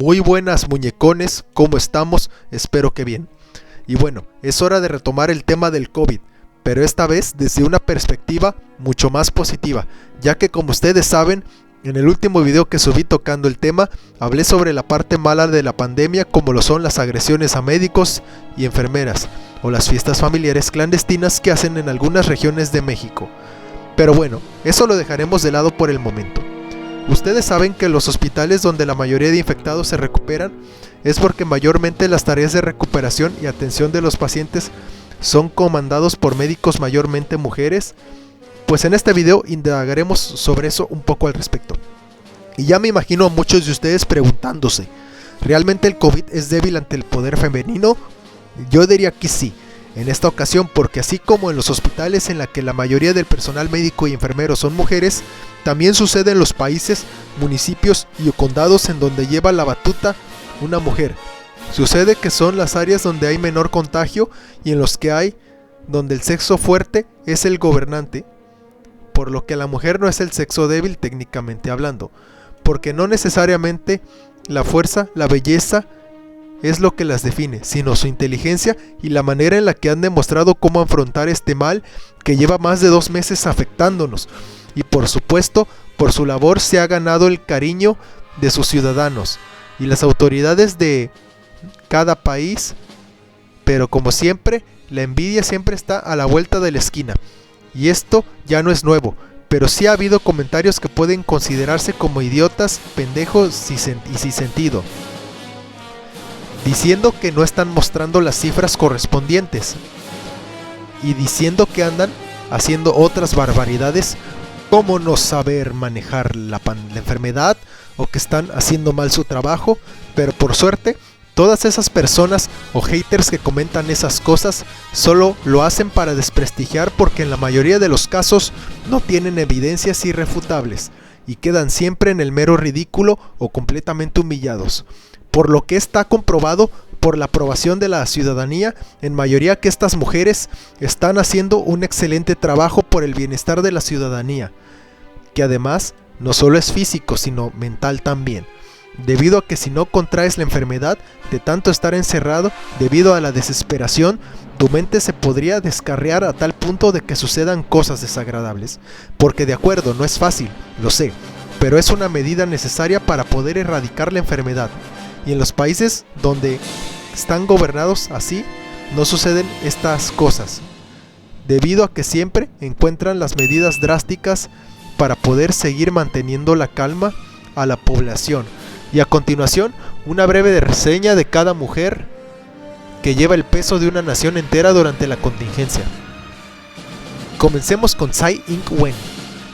Muy buenas muñecones, ¿cómo estamos? Espero que bien. Y bueno, es hora de retomar el tema del COVID, pero esta vez desde una perspectiva mucho más positiva, ya que como ustedes saben, en el último video que subí tocando el tema, hablé sobre la parte mala de la pandemia como lo son las agresiones a médicos y enfermeras, o las fiestas familiares clandestinas que hacen en algunas regiones de México. Pero bueno, eso lo dejaremos de lado por el momento. Ustedes saben que los hospitales donde la mayoría de infectados se recuperan es porque mayormente las tareas de recuperación y atención de los pacientes son comandados por médicos mayormente mujeres. Pues en este video indagaremos sobre eso un poco al respecto. Y ya me imagino a muchos de ustedes preguntándose, ¿realmente el COVID es débil ante el poder femenino? Yo diría que sí. En esta ocasión, porque así como en los hospitales en la que la mayoría del personal médico y enfermero son mujeres, también sucede en los países, municipios y condados en donde lleva la batuta una mujer. Sucede que son las áreas donde hay menor contagio y en los que hay donde el sexo fuerte es el gobernante, por lo que la mujer no es el sexo débil técnicamente hablando, porque no necesariamente la fuerza, la belleza es lo que las define, sino su inteligencia y la manera en la que han demostrado cómo afrontar este mal que lleva más de 2 meses afectándonos. Y por supuesto, por su labor se ha ganado el cariño de sus ciudadanos y las autoridades de cada país, pero como siempre, la envidia siempre está a la vuelta de la esquina. Y esto ya no es nuevo, pero sí ha habido comentarios que pueden considerarse como idiotas, pendejos y sin sentido, diciendo que no están mostrando las cifras correspondientes y diciendo que andan haciendo otras barbaridades como no saber manejar la enfermedad o que están haciendo mal su trabajo. Pero por suerte, todas esas personas o haters que comentan esas cosas solo lo hacen para desprestigiar, porque en la mayoría de los casos no tienen evidencias irrefutables y quedan siempre en el mero ridículo o completamente humillados. Por lo que está comprobado por la aprobación de la ciudadanía, en mayoría que estas mujeres están haciendo un excelente trabajo por el bienestar de la ciudadanía, que además no solo es físico sino mental también, debido a que si no contraes la enfermedad de tanto estar encerrado, debido a la desesperación, tu mente se podría descarriar a tal punto de que sucedan cosas desagradables, porque de acuerdo, no es fácil, lo sé, pero es una medida necesaria para poder erradicar la enfermedad. Y en los países donde están gobernados así, no suceden estas cosas, debido a que siempre encuentran las medidas drásticas para poder seguir manteniendo la calma a la población. Y a continuación, una breve reseña de cada mujer que lleva el peso de una nación entera durante la contingencia. Comencemos con Tsai Ing-wen.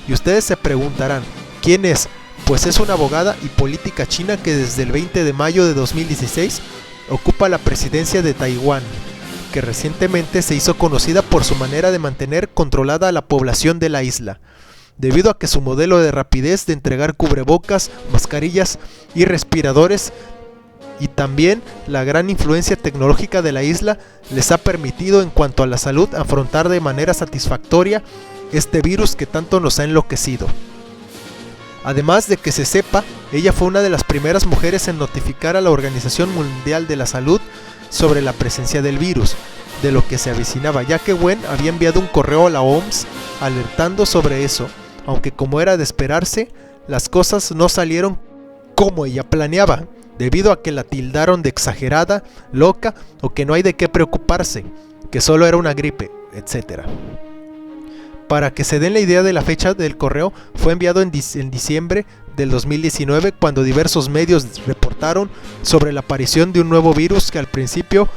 Y ustedes se preguntarán, ¿quién es? Pues es una abogada y política china que desde el 20 de mayo de 2016 ocupa la presidencia de Taiwán, que recientemente se hizo conocida por su manera de mantener controlada a la población de la isla, debido a que su modelo de rapidez de entregar cubrebocas, mascarillas y respiradores, y también la gran influencia tecnológica de la isla, les ha permitido en cuanto a la salud afrontar de manera satisfactoria este virus que tanto nos ha enloquecido. Además de que se sepa, ella fue una de las primeras mujeres en notificar a la Organización Mundial de la Salud sobre la presencia del virus, de lo que se avecinaba, ya que Wen había enviado un correo a la OMS alertando sobre eso, aunque como era de esperarse, las cosas no salieron como ella planeaba, debido a que la tildaron de exagerada, loca o que no hay de qué preocuparse, que solo era una gripe, etc. Para que se den la idea de la fecha del correo, fue enviado en diciembre del 2019, cuando diversos medios reportaron sobre la aparición de un nuevo virus que al principio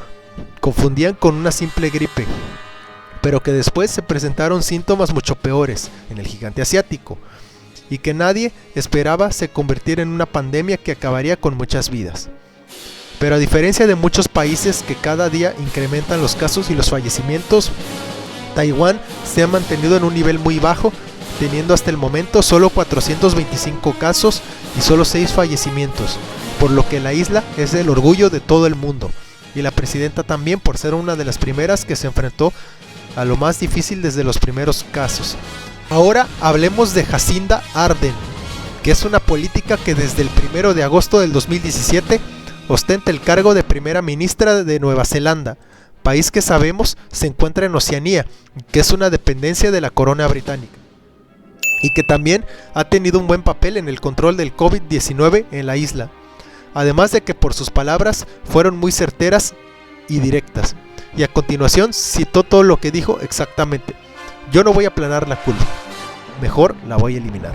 confundían con una simple gripe, pero que después se presentaron síntomas mucho peores en el gigante asiático, y que nadie esperaba se convirtiera en una pandemia que acabaría con muchas vidas. Pero a diferencia de muchos países que cada día incrementan los casos y los fallecimientos, Taiwán se ha mantenido en un nivel muy bajo, teniendo hasta el momento solo 425 casos y solo 6 fallecimientos, por lo que la isla es el orgullo de todo el mundo, y la presidenta también, por ser una de las primeras que se enfrentó a lo más difícil desde los primeros casos. Ahora hablemos de Jacinda Ardern, que es una política que desde el 1 de agosto del 2017 ostenta el cargo de primera ministra de Nueva Zelanda, país que sabemos se encuentra en Oceanía, que es una dependencia de la corona británica, y que también ha tenido un buen papel en el control del COVID-19 en la isla, además de que por sus palabras fueron muy certeras y directas. Y a continuación citó todo lo que dijo exactamente: yo no voy a aplanar la curva, mejor la voy a eliminar,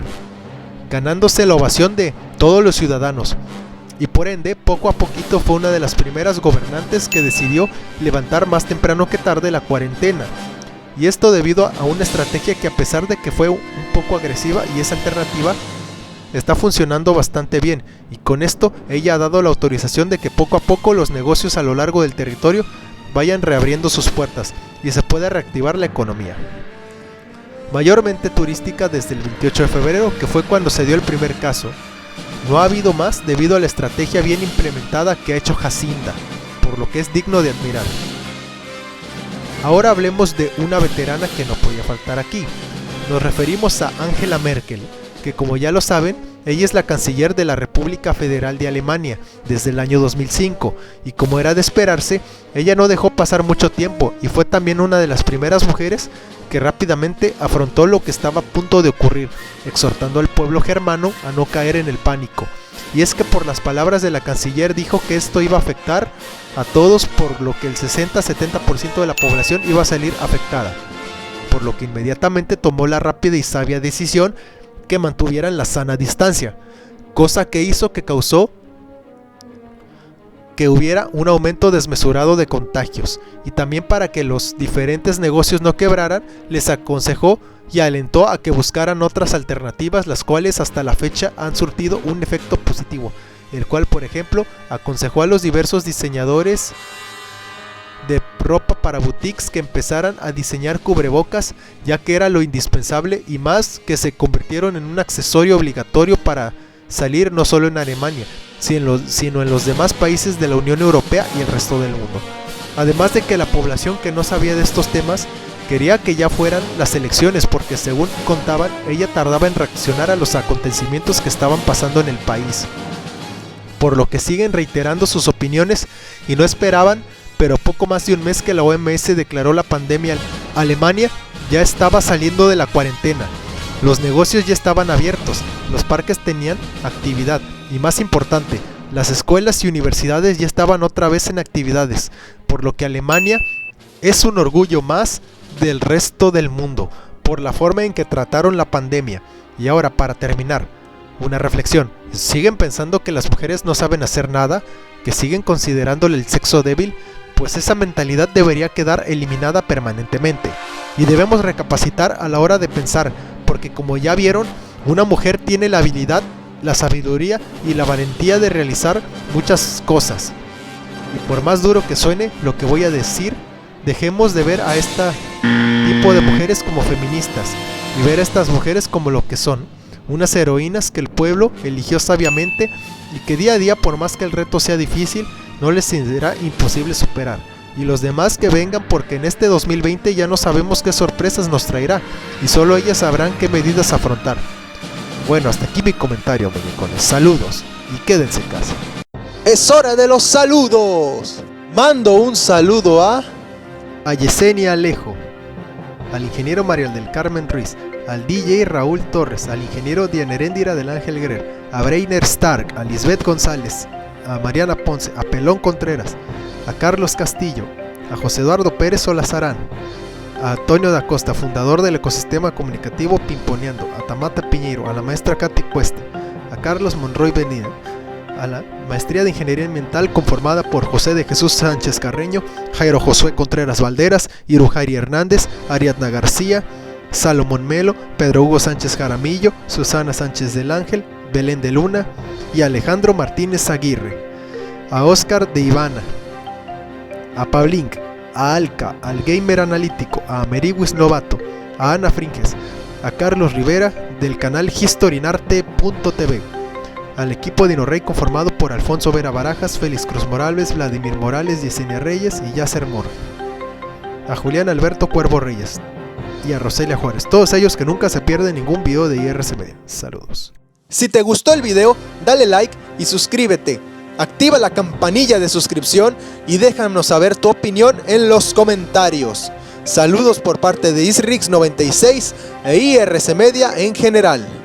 ganándose la ovación de todos los ciudadanos, y por ende poco a poquito fue una de las primeras gobernantes que decidió levantar más temprano que tarde la cuarentena, y esto debido a una estrategia que, a pesar de que fue un poco agresiva y es alternativa, está funcionando bastante bien, y con esto ella ha dado la autorización de que poco a poco los negocios a lo largo del territorio vayan reabriendo sus puertas y se pueda reactivar la economía, mayormente turística, desde el 28 de febrero, que fue cuando se dio el primer caso. No ha habido más debido a la estrategia bien implementada que ha hecho Jacinda, por lo que es digno de admirar. Ahora hablemos de una veterana que no podía faltar aquí. Nos referimos a Angela Merkel, que, como ya lo saben, ella es la canciller de la República Federal de Alemania desde el año 2005, y como era de esperarse, ella no dejó pasar mucho tiempo y fue también una de las primeras mujeres que rápidamente afrontó lo que estaba a punto de ocurrir, exhortando al pueblo germano a no caer en el pánico. Y es que, por las palabras de la canciller, dijo que esto iba a afectar a todos, por lo que el 60-70% de la población iba a salir afectada, por lo que inmediatamente tomó la rápida y sabia decisión que mantuvieran la sana distancia, cosa que hizo que causó que hubiera un aumento desmesurado de contagios, y también para que los diferentes negocios no quebraran, les aconsejó y alentó a que buscaran otras alternativas, las cuales hasta la fecha han surtido un efecto positivo, el cual, por ejemplo, aconsejó a los diversos diseñadores de ropa para boutiques que empezaran a diseñar cubrebocas, ya que era lo indispensable, y más que se convirtieron en un accesorio obligatorio para salir, no solo en Alemania, sino en los demás países de la Unión Europea y el resto del mundo. Además de que la población que no sabía de estos temas quería que ya fueran las elecciones, porque, según contaban, ella tardaba en reaccionar a los acontecimientos que estaban pasando en el país, por lo que siguen reiterando sus opiniones y no esperaban, pero poco más de un mes, que la OMS declaró la pandemia. Alemania ya estaba saliendo de la cuarentena, los negocios ya estaban abiertos, los parques tenían actividad, y más importante, las escuelas y universidades ya estaban otra vez en actividades, por lo que Alemania es un orgullo más del resto del mundo por la forma en que trataron la pandemia. Y ahora, para terminar, una reflexión: ¿siguen pensando que las mujeres no saben hacer nada? ¿Que siguen considerándole el sexo débil? Pues esa mentalidad debería quedar eliminada permanentemente, y debemos recapacitar a la hora de pensar, porque, como ya vieron, una mujer tiene la habilidad, la sabiduría y la valentía de realizar muchas cosas. Y por más duro que suene lo que voy a decir, dejemos de ver a este tipo de mujeres como feministas y ver a estas mujeres como lo que son: unas heroínas que el pueblo eligió sabiamente, y que día a día, por más que el reto sea difícil, no les será imposible superar. Y los demás que vengan, porque en este 2020 ya no sabemos qué sorpresas nos traerá, y solo ellas sabrán qué medidas afrontar. Bueno, hasta aquí mi comentario, muñecones. Saludos y quédense en casa. Es hora de los saludos. Mando un saludo a Yesenia Alejo, al ingeniero Mario del Carmen Ruiz, al DJ Raúl Torres, al ingeniero Dianeréndira del Ángel Guerrero, a Breiner Stark, a Lisbeth González, a Mariana Ponce, a Pelón Contreras, a Carlos Castillo, a José Eduardo Pérez Solazarán, a Antonio da Costa, fundador del ecosistema comunicativo Pimponeando, a Tamata Piñeiro, a la maestra Katy Cuesta, a Carlos Monroy Benítez, a la maestría de Ingeniería Ambiental conformada por José de Jesús Sánchez Carreño, Jairo Josué Contreras Valderas, Irujairi Hernández, Ariadna García, Salomón Melo, Pedro Hugo Sánchez Jaramillo, Susana Sánchez del Ángel, Belén de Luna y Alejandro Martínez Aguirre, a Oscar de Ivana, a Pablink, a Alca, al Gamer Analítico, a Ameriwis Novato, a Ana Fringes, a Carlos Rivera del canal Historinarte.tv, al equipo de InnoRey conformado por Alfonso Vera Barajas, Félix Cruz Morales, Vladimir Morales, Yesenia Reyes y Yasser Mor, a Julián Alberto Cuervo Reyes y a Roselia Juárez, todos ellos que nunca se pierden ningún video de IRC Media. Saludos. Si te gustó el video, dale like y suscríbete. Activa la campanilla de suscripción y déjanos saber tu opinión en los comentarios. Saludos por parte de Isrix96 e IRC Media en general.